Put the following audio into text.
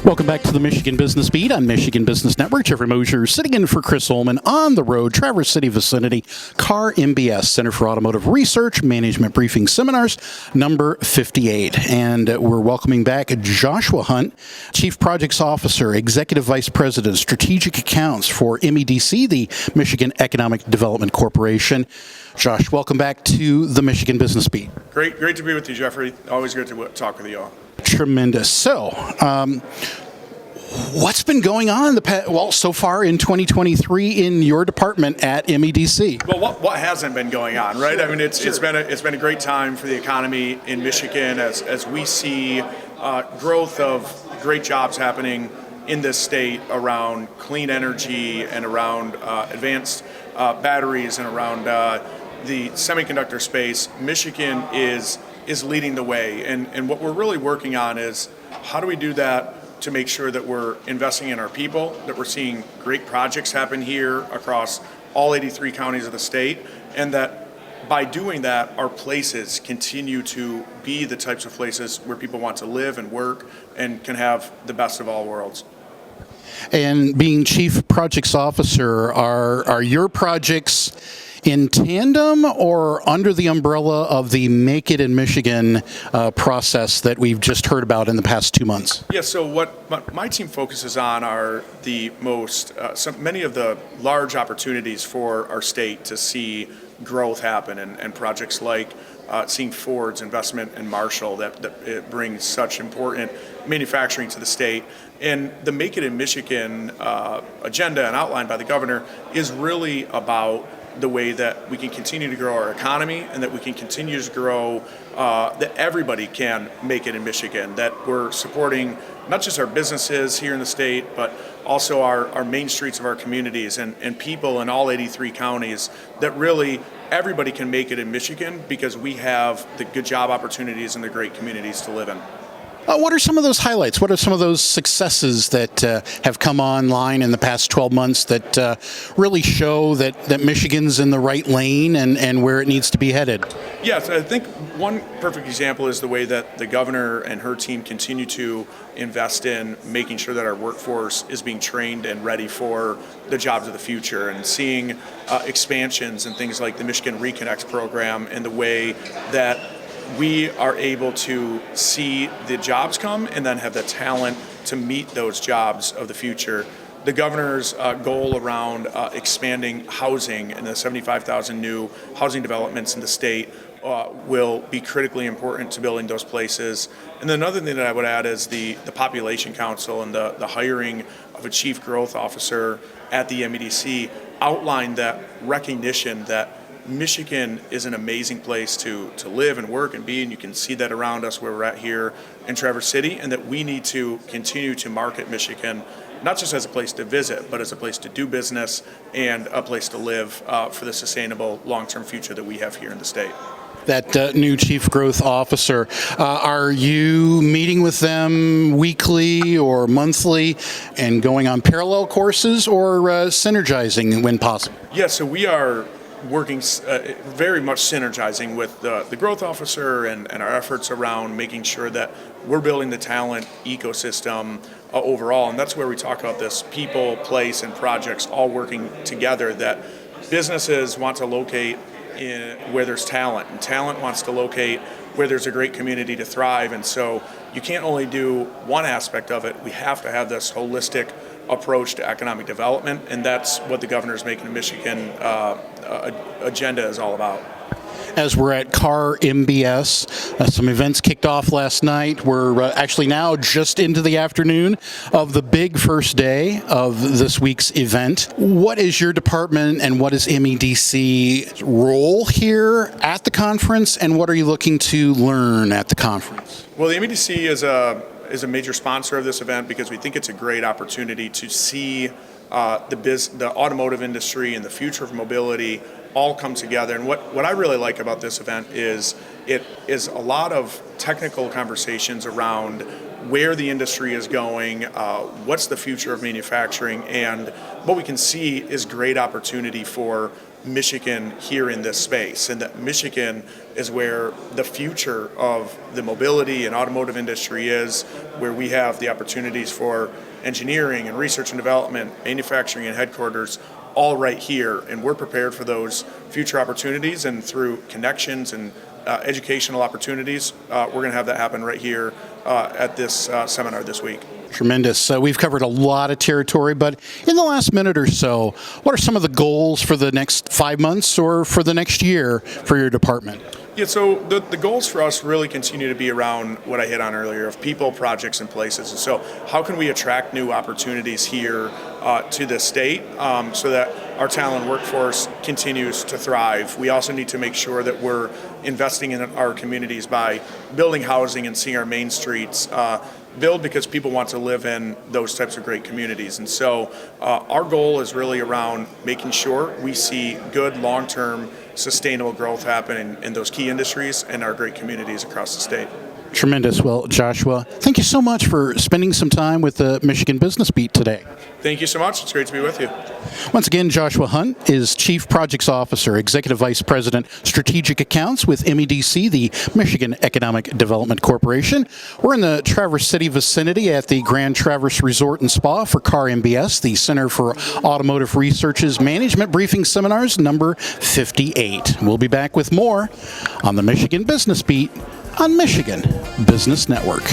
Welcome back to the Michigan Business Beat on Michigan Business Network. Jeffrey Mosher sitting in for Chris Ullman on the road, Traverse City vicinity, CAR MBS, Center for Automotive Research, Management Briefing Seminars, number 58. And we're welcoming back Joshua Hundt, Chief Projects Officer, Executive Vice President, Strategic Accounts for MEDC, the Michigan Economic Development Corporation. Josh, welcome back to the Michigan Business Beat. Great to be with you, Jeffrey. Always good to talk with you all. Tremendous. So, what's been going on so far in 2023 in your department at MEDC? Well, what hasn't been going on, right? I mean, it's been a great time for the economy in Michigan as we see growth of great jobs happening in this state around clean energy and around advanced batteries and around the semiconductor space. Michigan is leading the way, and what we're really working on is how do we do that to make sure that we're investing in our people, that we're seeing great projects happen here across all 83 counties of the state, and that by doing that, our places continue to be the types of places where people want to live and work and can have the best of all worlds. And being Chief Projects Officer, are your projects in tandem or under the umbrella of the Make It in Michigan process that we've just heard about in the past 2 months? Yeah, so what my team focuses on are the many of the large opportunities for our state to see growth happen, and projects like seeing Ford's investment in Marshall that it brings such important manufacturing to the state. And the Make It in Michigan agenda and outlined by the governor is really about the way that we can continue to grow our economy and that we can continue to grow, that everybody can make it in Michigan, that we're supporting not just our businesses here in the state, but also our main streets of our communities and people in all 83 counties, that really everybody can make it in Michigan because we have the good job opportunities and the great communities to live in. What are some of those highlights? What are some of those successes that have come online in the past 12 months that really show that Michigan's in the right lane and where it needs to be headed? Yes, I think one perfect example is the way that the governor and her team continue to invest in making sure that our workforce is being trained and ready for the jobs of the future, and seeing expansions and things like the Michigan Reconnects program and the way that we are able to see the jobs come and then have the talent to meet those jobs of the future. The governor's goal around expanding housing and the 75,000 new housing developments in the state will be critically important to building those places. And then another thing that I would add is the Population Council and the hiring of a chief growth officer at the MEDC outlined that recognition that Michigan is an amazing place to live and work and be, and you can see that around us where we're at here in Traverse City, and that we need to continue to market Michigan not just as a place to visit, but as a place to do business and a place to live for the sustainable long-term future that we have here in the state. That new Chief Growth Officer, are you meeting with them weekly or monthly and going on parallel courses or synergizing when possible? Yeah, so we are working very much synergizing with the growth officer and our efforts around making sure that we're building the talent ecosystem overall. And that's where we talk about this people, place, and projects all working together, that businesses want to locate where there's talent, and talent wants to locate where there's a great community to thrive. And so you can't only do one aspect of it. We have to have this holistic approach to economic development, and that's what the governor's Making Michigan agenda is all about. As we're at CAR MBS, some events kicked off last night. We're actually now just into the afternoon of the big first day of this week's event. What is your department and what is MEDC's role here at the conference, and what are you looking to learn at the conference? Well, the MEDC is a major sponsor of this event because we think it's a great opportunity to see the automotive industry and the future of mobility all come together. And what I really like about this event is it is a lot of technical conversations around where the industry is going, what's the future of manufacturing, and what we can see is great opportunity for Michigan here in this space, and that Michigan is where the future of the mobility and automotive industry is, where we have the opportunities for engineering and research and development, manufacturing and headquarters, all right here. And we're prepared for those future opportunities, and through connections and educational opportunities, we're going to have that happen right here at this seminar this week. Tremendous. We've covered a lot of territory, but in the last minute or so, what are some of the goals for the next 5 months or for the next year for your department? Yeah, so the goals for us really continue to be around what I hit on earlier of people, projects, and places. And so how can we attract new opportunities here to the state so that our talent workforce continues to thrive? We also need to make sure that we're investing in our communities by building housing and seeing our main streets build, because people want to live in those types of great communities. And so our goal is really around making sure we see good long-term sustainable growth happen in those key industries and our great communities across the state. Tremendous. Well, Joshua, thank you so much for spending some time with the Michigan Business Beat today. Thank you so much. It's great to be with you. Once again, Joshua Hundt is Chief Projects Officer, Executive Vice President, Strategic Accounts with MEDC, the Michigan Economic Development Corporation. We're in the Traverse City vicinity at the Grand Traverse Resort and Spa for CAR MBS, the Center for Automotive Research's Management Briefing Seminars, number 58. We'll be back with more on the Michigan Business Beat on Michigan Business Network.